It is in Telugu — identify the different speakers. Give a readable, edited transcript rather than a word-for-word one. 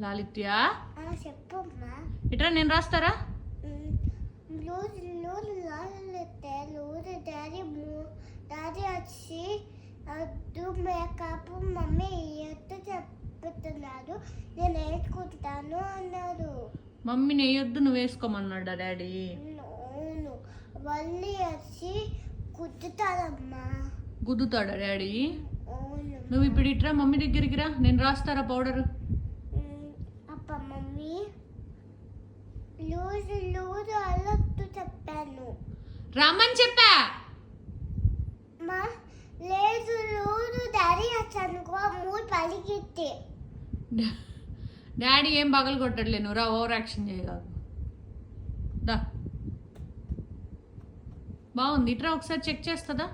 Speaker 1: లాలిత్య
Speaker 2: చెప్పమ్మా.
Speaker 1: ఇట్రా నేను రాస్తారా?
Speaker 2: డాడీ వచ్చి మేకప్ మమ్మీ ఎత్తు చెప్తున్నారు, నేను వేసుకుంటాను అన్నారు.
Speaker 1: మమ్మీని వేయొద్దు, నువ్వు వేసుకోమన్నాడా డాడీ?
Speaker 2: అవును, మళ్ళీ వచ్చి కుట్టుతారమ్మా.
Speaker 1: గుద్దుతాడా డాడీ?
Speaker 2: అవును.
Speaker 1: నువ్వు ఇప్పుడు ఇట్రా మమ్మీ దగ్గరికి రా, నేను రాస్తారా పౌడర్.
Speaker 2: అప్ప మమ్మీ లూజు లూజు అల్లొద్దు చెప్పాను.
Speaker 1: రమ్మని చెప్పా.
Speaker 2: మా లేదు లూజు డాడీ వచ్చానుకో మూడు పలికితే.
Speaker 1: డాడీ ఏం పగలు కొట్టట్లే, నువ్వు రా, ఓవర్ యాక్షన్ చేయగా. దా బాగుంది, ఇట్రా ఒకసారి చెక్ చేస్తుందా?